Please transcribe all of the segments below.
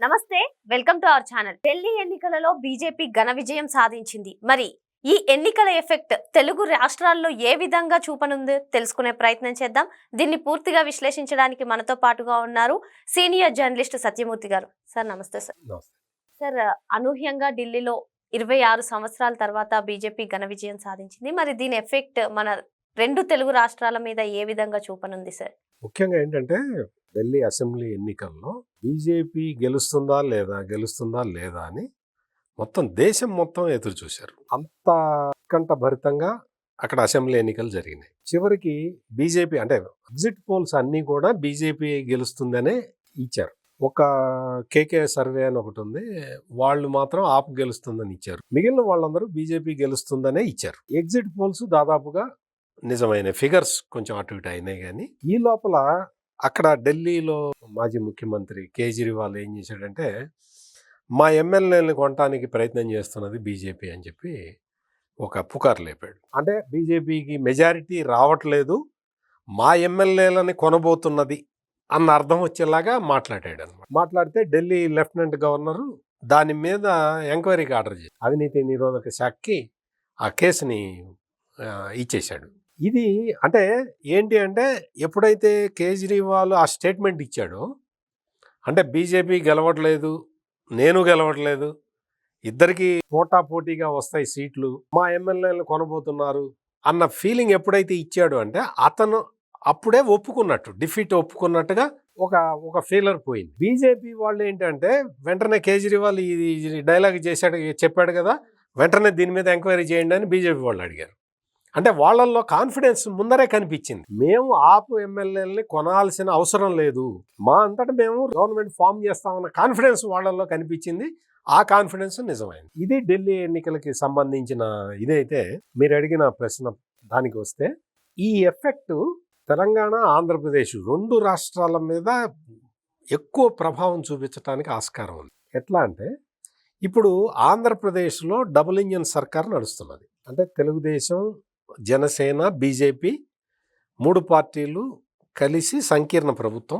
నమస్తే, welcome to our channel. Delhi ఎన్నికలలో BJP ఘన విజయం సాధించింది. మరి ఈ ఎన్నికల ఎఫెక్ట్ తెలుగు రాష్ట్రాల్లో ఏ విధంగా చూపనుంది తెలుసుకునే ప్రయత్నం చేద్దాం. దీన్ని పూర్తిగా విశ్లేషించడానికి మనతో పాటుగా ఉన్నారు సీనియర్ జర్నలిస్ట్ సత్యమూర్తి గారు. సార్ నమస్తే. సార్ అనూహ్యంగా ఢిల్లీలో 26 సంవత్సరాల తర్వాత బీజేపీ ఘన విజయం సాధించింది. మరి దీని ఎఫెక్ట్ మన రెండు తెలుగు రాష్ట్రాల మీద ఏ విధంగా చూపనుంది సార్? ముఖ్యంగా ఏంటంటే ఢిల్లీ అసెంబ్లీ ఎన్నికల్లో బీజేపీ గెలుస్తుందా లేదా అని మొత్తం దేశం మొత్తం ఎదురు చూశారు. అంత ఉత్కంఠభరితంగా అక్కడ అసెంబ్లీ ఎన్నికలు జరిగినాయి. చివరికి బీజేపీ అంటే ఎగ్జిట్ పోల్స్ అన్నీ కూడా బీజేపీ గెలుస్తుందనే ఇచ్చారు. ఒక కేకే సర్వే అని ఒకటి ఉంది, వాళ్ళు మాత్రం ఆప్ గెలుస్తుందని ఇచ్చారు. మిగిలిన వాళ్ళందరూ బీజేపీ గెలుస్తుందనే ఇచ్చారు. ఎగ్జిట్ పోల్స్ దాదాపుగా నిజమైన ఫిగర్స్ కొంచెం అటు ఇటు అయినాయి. కానీ ఈ లోపల అక్కడ ఢిల్లీలో మాజీ ముఖ్యమంత్రి కేజ్రీవాల్ ఏం చేశాడంటే, మా ఎమ్మెల్యేలను కొనడానికి ప్రయత్నం చేస్తున్నది బీజేపీ అని చెప్పి ఒక పుకారు లేపాడు. అంటే బీజేపీకి మెజారిటీ రావట్లేదు, మా ఎమ్మెల్యేలని కొనబోతున్నది అన్న అర్థం వచ్చేలాగా మాట్లాడాడు అనమాట. మాట్లాడితే ఢిల్లీ లెఫ్టినెంట్ గవర్నరు దాని మీద ఎంక్వైరీకి ఆర్డర్ చేసి అవినీతి నిరోధక శాఖకి ఆ కేసుని ఇచ్చేశాడు. ఇది అంటే ఏంటి అంటే, ఎప్పుడైతే కేజ్రీవాల్ ఆ స్టేట్మెంట్ ఇచ్చాడో, అంటే బీజేపీ గెలవట్లేదు, నేను గెలవట్లేదు, ఇద్దరికి పోటాపోటీగా వస్తాయి సీట్లు, మా ఎమ్మెల్యేలను కొనబోతున్నారు అన్న ఫీలింగ్ ఎప్పుడైతే ఇచ్చాడు అంటే అతను అప్పుడే ఒప్పుకున్నట్టు, డిఫీట్ ఒప్పుకున్నట్టుగా ఒక ఫీలర్ పోయింది. బీజేపీ వాళ్ళు ఏంటంటే వెంటనే కేజ్రీవాల్ ఈ డైలాగ్ చెప్పాడు కదా, వెంటనే దీని మీద ఎంక్వైరీ చేయండి అని బీజేపీ వాళ్ళు అడిగారు. అంటే వాళ్ళల్లో కాన్ఫిడెన్స్ ముందరే కనిపించింది. మేము ఆపు ఎమ్మెల్యేలని కొనాల్సిన అవసరం లేదు, మా అంతటా మేము గవర్నమెంట్ ఫామ్ చేస్తామన్న కాన్ఫిడెన్స్ వాళ్ళల్లో కనిపించింది. ఆ కాన్ఫిడెన్స్ నిజమైంది. ఇది ఢిల్లీ ఎన్నికలకి సంబంధించిన ఇదైతే మీరు అడిగిన ప్రశ్న దానికి వస్తే, ఈ ఎఫెక్ట్ తెలంగాణ ఆంధ్రప్రదేశ్ రెండు రాష్ట్రాల మీద ఎక్కువ ప్రభావం చూపించడానికి ఆస్కారం ఉంది. ఎట్లా అంటే, ఇప్పుడు ఆంధ్రప్రదేశ్లో డబుల్ ఇంజన్ సర్కార్ నడుస్తున్నది. అంటే తెలుగుదేశం, జనసేన, బీజేపీ మూడు పార్టీలు కలిసి సంకీర్ణ ప్రభుత్వం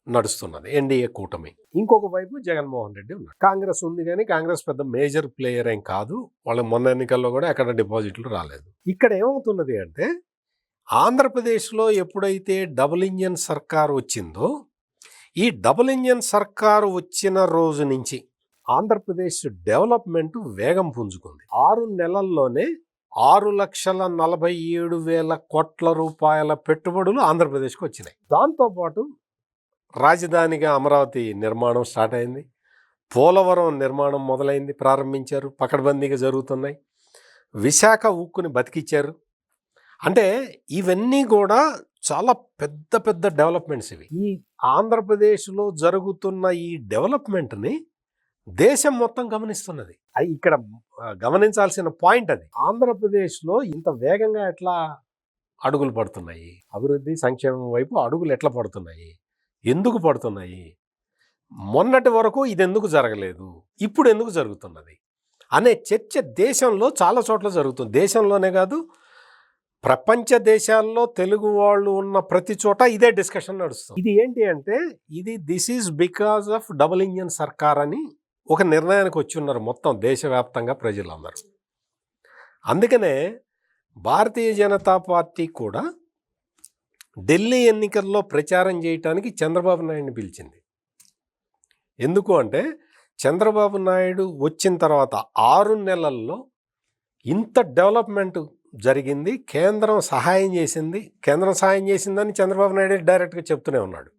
నడుస్తున్నది, ఎన్డీఏ కూటమి. ఇంకొక వైపు జగన్మోహన్ రెడ్డి ఉన్నారు. కాంగ్రెస్ ఉంది, కానీ కాంగ్రెస్ పెద్ద మేజర్ ప్లేయర్ ఏం కాదు. వాళ్ళ మొన్న ఎన్నికల్లో కూడా ఎక్కడ డిపాజిట్లు రాలేదు. ఇక్కడ ఏమవుతున్నది అంటే, ఆంధ్రప్రదేశ్లో ఎప్పుడైతే డబుల్ ఇంజన్ సర్కార్ వచ్చిందో, ఈ డబుల్ ఇంజన్ సర్కారు వచ్చిన రోజు నుంచి ఆంధ్రప్రదేశ్ డెవలప్మెంట్ వేగం పుంజుకుంది. 6 నెలల్లోనే 6,47,000 కోట్ల రూపాయల పెట్టుబడులు ఆంధ్రప్రదేశ్కి వచ్చినాయి. దాంతోపాటు రాజధానిగా అమరావతి నిర్మాణం స్టార్ట్ అయింది, పోలవరం నిర్మాణం మొదలైంది, ప్రారంభించారు, పకడ్బందీగా జరుగుతున్నాయి, విశాఖ ఉక్కుని బతికిచ్చారు. అంటే ఇవన్నీ కూడా చాలా పెద్ద పెద్ద డెవలప్మెంట్స్. ఇవి ఈ ఆంధ్రప్రదేశ్లో జరుగుతున్న ఈ డెవలప్మెంట్ని దేశం మొత్తం గమనిస్తున్నది. ఇక్కడ గమనించాల్సిన పాయింట్ అది. ఆంధ్రప్రదేశ్లో ఇంత వేగంగా ఎట్లా అడుగులు పడుతున్నాయి, అభివృద్ధి సంక్షేమం వైపు అడుగులు ఎట్లా పడుతున్నాయి, ఎందుకు పడుతున్నాయి, మొన్నటి వరకు ఇది ఎందుకు జరగలేదు, ఇప్పుడు ఎందుకు జరుగుతున్నది అనే చర్చ దేశంలో చాలా చోట్ల జరుగుతుంది. దేశంలోనే కాదు, ప్రపంచ దేశాల్లో తెలుగు వాళ్ళు ఉన్న ప్రతి చోట ఇదే డిస్కషన్ నడుస్తుంది. ఇది ఏంటి అంటే, this is because of double engine సర్కార్ అని ఒక నిర్ణయానికి వచ్చి ఉన్నారు మొత్తం దేశవ్యాప్తంగా ప్రజలందరూ. అందుకనే భారతీయ జనతా పార్టీ కూడా ఢిల్లీ ఎన్నికల్లో ప్రచారం చేయటానికి చంద్రబాబు నాయుడిని పిలిచింది. ఎందుకు అంటే, చంద్రబాబు నాయుడు వచ్చిన తర్వాత 6 నెలల్లో ఇంత డెవలప్మెంట్ జరిగింది, కేంద్రం సహాయం చేసిందని చంద్రబాబు నాయుడు డైరెక్ట్గా చెప్తూనే ఉన్నాడు.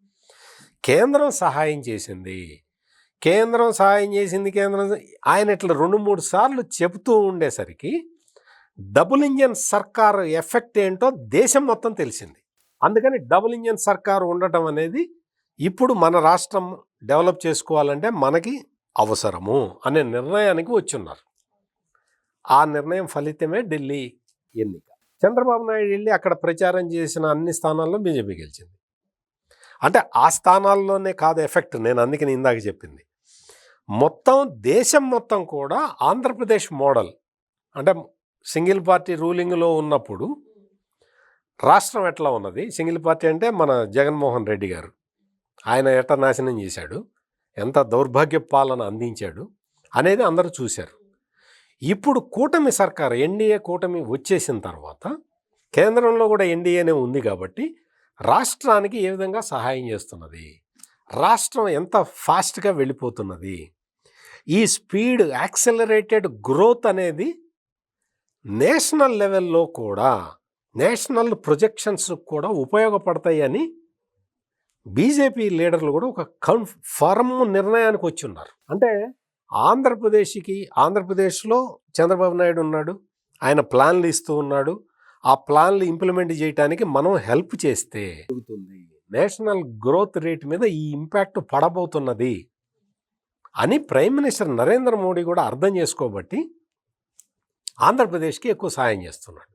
కేంద్రం సహాయం చేసింది, ఆయన ఇట్లా 2-3 సార్లు చెబుతూ ఉండేసరికి డబుల్ ఇంజన్ సర్కారు ఎఫెక్ట్ ఏంటో దేశం మొత్తం తెలిసింది. అందుకని డబుల్ ఇంజన్ సర్కారు ఉండటం అనేది ఇప్పుడు మన రాష్ట్రం డెవలప్ చేసుకోవాలంటే మనకి అవసరము అనే నిర్ణయానికి వచ్చున్నారు. ఆ నిర్ణయం ఫలితమే ఢిల్లీ ఎన్నిక. చంద్రబాబు నాయుడు వెళ్ళి అక్కడ ప్రచారం చేసిన అన్ని స్థానాల్లో బీజేపీ గెలిచింది. అంటే ఆ స్థానాల్లోనే కాదు ఎఫెక్ట్, నేను అందుకని ఇందాక చెప్పింది. మొత్తం దేశం మొత్తం కూడా ఆంధ్రప్రదేశ్ మోడల్, అంటే సింగిల్ పార్టీ రూలింగ్లో ఉన్నప్పుడు రాష్ట్రం ఎట్లా ఉన్నది, సింగిల్ పార్టీ అంటే మన జగన్మోహన్ రెడ్డి గారు, ఆయన ఎట్లా నాశనం చేశాడు, ఎంత దౌర్భాగ్య పాలన అందించాడు అనేది అందరూ చూశారు. ఇప్పుడు కూటమి సర్కార్ ఎన్డీఏ కూటమి వచ్చేసిన తర్వాత కేంద్రంలో కూడా ఎన్డీఏనే ఉంది కాబట్టి రాష్ట్రానికి ఏ విధంగా సహాయం చేస్తున్నది, రాష్ట్రం ఎంత ఫాస్ట్గా వెళ్ళిపోతున్నది, ఈ స్పీడ్ యాక్సెలరేటెడ్ గ్రోత్ అనేది నేషనల్ లెవెల్లో కూడా నేషనల్ ప్రొజెక్షన్స్ కూడా ఉపయోగపడతాయి అని బీజేపీ లీడర్లు కూడా ఒక ఫర్మ్ నిర్ణయానికి వచ్చి ఉన్నారు. అంటే ఆంధ్రప్రదేశ్లో చంద్రబాబు నాయుడు ఉన్నాడు, ఆయన ప్లాన్లు ఇస్తూ ఉన్నాడు, ఆ ప్లాన్లు ఇంప్లిమెంట్ చేయడానికి మనం హెల్ప్ చేస్తే నేషనల్ గ్రోత్ రేట్ మీద ఈ ఇంపాక్ట్ పడబోతున్నది అని ప్రైమ్ మినిస్టర్ నరేంద్ర మోడీ కూడా అర్థం చేసుకోబట్టి ఆంధ్రప్రదేశ్కి ఎక్కువ సాయం చేస్తున్నాడు.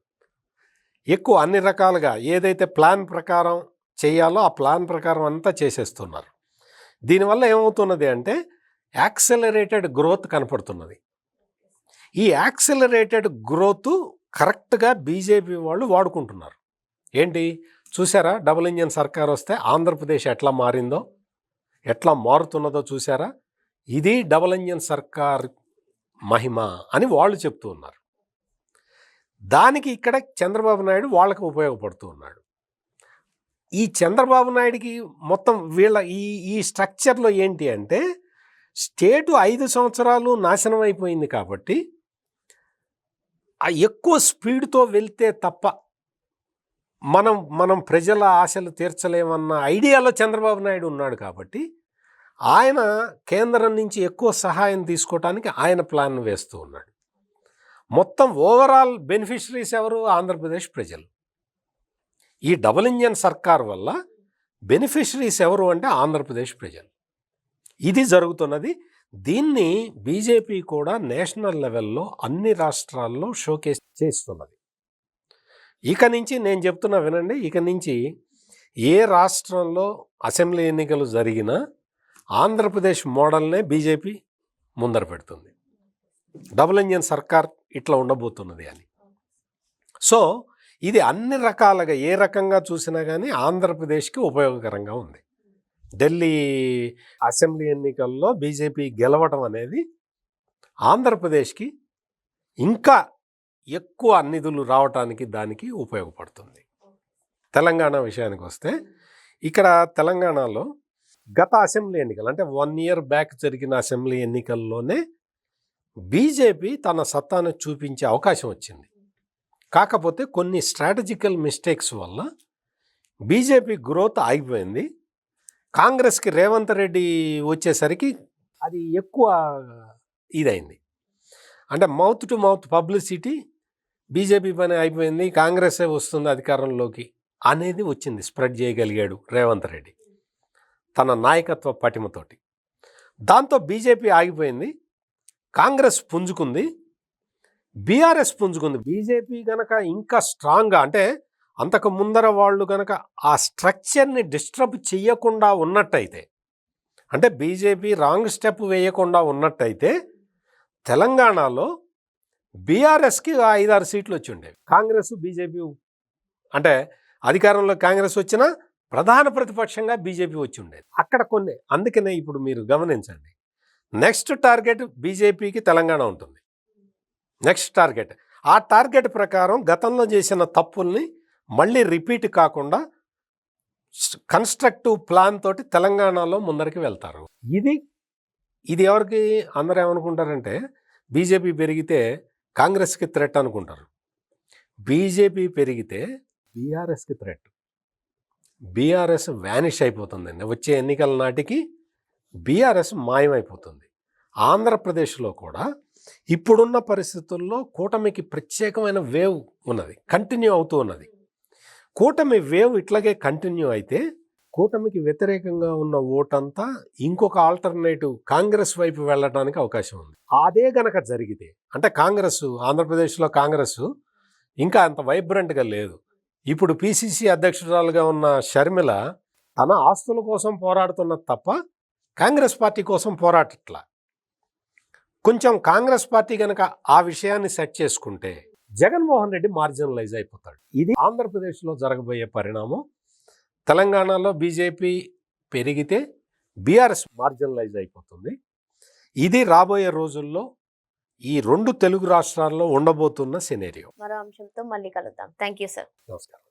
ఎక్కువ అన్ని రకాలుగా ఏదైతే ప్లాన్ ప్రకారం చేయాలో ఆ ప్లాన్ ప్రకారం అంతా చేసేస్తున్నారు. దీనివల్ల ఏమవుతున్నది అంటే యాక్సెలరేటెడ్ గ్రోత్ కనపడుతున్నది. ఈ యాక్సెలరేటెడ్ గ్రోత్ కరెక్ట్గా బీజేపీ వాళ్ళు వాడుకుంటున్నారు. ఏంటి చూసారా, డబుల్ ఇంజన్ సర్కార్ వస్తే ఆంధ్రప్రదేశ్ ఎట్లా మారిందో, ఎట్లా మారుతున్నదో చూసారా, ఇది డబుల్ ఇంజన్ సర్కార్ మహిమ అని వాళ్ళు చెప్తూ ఉన్నారు. దానికి ఇక్కడ చంద్రబాబు నాయుడు వాళ్ళకి ఉపయోగపడుతూ ఉన్నాడు. ఈ చంద్రబాబు నాయుడికి మొత్తం వీళ్ళ ఈ స్ట్రక్చర్లో ఏంటి అంటే స్టేటు 5 సంవత్సరాలు నాశనం అయిపోయింది కాబట్టి ఆ ఎక్కువ స్పీడ్తో వెళ్తే తప్ప మనం ప్రజల ఆశలు తీర్చలేమన్న ఐడియాలో చంద్రబాబు నాయుడు ఉన్నాడు కాబట్టి ఆయన కేంద్రం నుంచి ఎక్కువ సహాయం తీసుకోవటానికి ఆయన ప్లాన్ వేస్తూ ఉన్నాడు. మొత్తం ఓవరాల్ బెనిఫిషరీస్ ఎవరు? ఆంధ్రప్రదేశ్ ప్రజలు. ఈ డబుల్ ఇంజన్ సర్కార్ వల్ల బెనిఫిషరీస్ ఎవరు అంటే ఆంధ్రప్రదేశ్ ప్రజలు. ఇది జరుగుతున్నది. దీన్ని బీజేపీ కూడా నేషనల్ లెవెల్లో అన్ని రాష్ట్రాల్లో షోకేస్ చేస్తున్నది. ఇక నుంచి నేను చెప్తున్నా వినండి, ఇక నుంచి ఏ రాష్ట్రంలో అసెంబ్లీ ఎన్నికలు జరిగినా ఆంధ్రప్రదేశ్ మోడల్నే బీజేపీ ముందర పెడుతుంది. డబుల్ ఇంజన్ సర్కార్ ఇట్లా ఉండబోతున్నది అని. సో ఇది అన్ని రకాలుగా ఏ రకంగా చూసినా కానీ ఆంధ్రప్రదేశ్కి ఉపయోగకరంగా ఉంది. ఢిల్లీ అసెంబ్లీ ఎన్నికల్లో బీజేపీ గెలవడం అనేది ఆంధ్రప్రదేశ్కి ఇంకా ఎక్కువ నిధులు రావటానికి దానికి ఉపయోగపడుతుంది. తెలంగాణ విషయానికి వస్తే ఇక్కడ తెలంగాణలో గత అసెంబ్లీ ఎన్నికలు అంటే 1 year బ్యాక్ జరిగిన అసెంబ్లీ ఎన్నికల్లోనే బీజేపీ తన సత్తాను చూపించే అవకాశం వచ్చింది. కాకపోతే కొన్ని స్ట్రాటజికల్ మిస్టేక్స్ వల్ల బీజేపీ గ్రోత్ ఆగిపోయింది. కాంగ్రెస్కి రేవంత్ రెడ్డి వచ్చేసరికి అది ఎక్కువ ఇదైంది. అంటే mouth to mouth publicity BJP పని అయిపోయింది, కాంగ్రెసే వస్తుంది అధికారంలోకి అనేది వచ్చింది. స్ప్రెడ్ చేయగలిగాడు రేవంత్ రెడ్డి తన నాయకత్వ పటిమతోటి. దాంతో బీజేపీ ఆగిపోయింది, కాంగ్రెస్ పుంజుకుంది, బీఆర్ఎస్ పుంజుకుంది. బీజేపీ గనక ఇంకా స్ట్రాంగ్గా అంటే అంతకు ముందర వాళ్ళు కనుక ఆ స్ట్రక్చర్ని డిస్టర్బ్ చేయకుండా ఉన్నట్టయితే, అంటే బీజేపీ రాంగ్ స్టెప్ వేయకుండా ఉన్నట్టయితే తెలంగాణలో బీఆర్ఎస్కి 5-6 సీట్లు వచ్చి ఉండేవి. కాంగ్రెస్ బీజేపీ అంటే అధికారంలో కాంగ్రెస్ వచ్చినా ప్రధాన ప్రతిపక్షంగా బీజేపీ వచ్చి ఉండేది అక్కడ కొన్ని. అందుకనే ఇప్పుడు మీరు గమనించండి, నెక్స్ట్ టార్గెట్ బీజేపీకి తెలంగాణ ఉంటుంది. నెక్స్ట్ టార్గెట్, ఆ టార్గెట్ ప్రకారం గతంలో చేసిన తప్పుల్ని మళ్ళీ రిపీట్ కాకుండా కన్స్ట్రక్టివ్ ప్లాన్ తోటి తెలంగాణలో ముందరికి వెళ్తారు. ఇది ఎవరికి అందరూ ఏమనుకుంటారంటే బీజేపీ పెరిగితే కాంగ్రెస్కి థ్రెట్ అనుకుంటారు. బీజేపీ పెరిగితే బీఆర్ఎస్కి థ్రెట్. బీఆర్ఎస్ వ్యానిష్ అయిపోతుందండి. వచ్చే ఎన్నికల నాటికి బీఆర్ఎస్ మాయమైపోతుంది. ఆంధ్రప్రదేశ్లో కూడా ఇప్పుడున్న పరిస్థితుల్లో కూటమికి ప్రత్యేకమైన వేవ్ ఉన్నది, కంటిన్యూ అవుతూ ఉన్నది. కూటమి వేవ్ ఇట్లాగే కంటిన్యూ అయితే కూటమికి వ్యతిరేకంగా ఉన్న ఓటంతా ఇంకొక ఆల్టర్నేటివ్ కాంగ్రెస్ వైపు వెళ్ళడానికి అవకాశం ఉంది. అదే గనక జరిగితే అంటే ఆంధ్రప్రదేశ్లో కాంగ్రెస్ ఇంకా అంత వైబ్రెంట్గా లేదు. ఇప్పుడు పిసిసి అధ్యక్షురాలుగా ఉన్న షర్మిల తన ఆస్తుల కోసం పోరాడుతున్నది తప్ప కాంగ్రెస్ పార్టీ కోసం పోరాటట్లా. కొంచెం కాంగ్రెస్ పార్టీ కనుక ఆ విషయాన్ని సెట్ చేసుకుంటే జగన్మోహన్ రెడ్డి మార్జినలైజ్ అయిపోతాడు. ఇది ఆంధ్రప్రదేశ్లో జరగబోయే పరిణామం. తెలంగాణలో బీజేపీ పెరిగితే బీఆర్ఎస్ మార్జినలైజ్ అయిపోతుంది. ఇది రాబోయే రోజుల్లో ఈ 2 తెలుగు రాష్ట్రాల్లో ఉండబోతున్న సినేరియో. మరో అంశంతో మళ్ళీ కలుద్దాం. Thank you sir. నమస్కారం.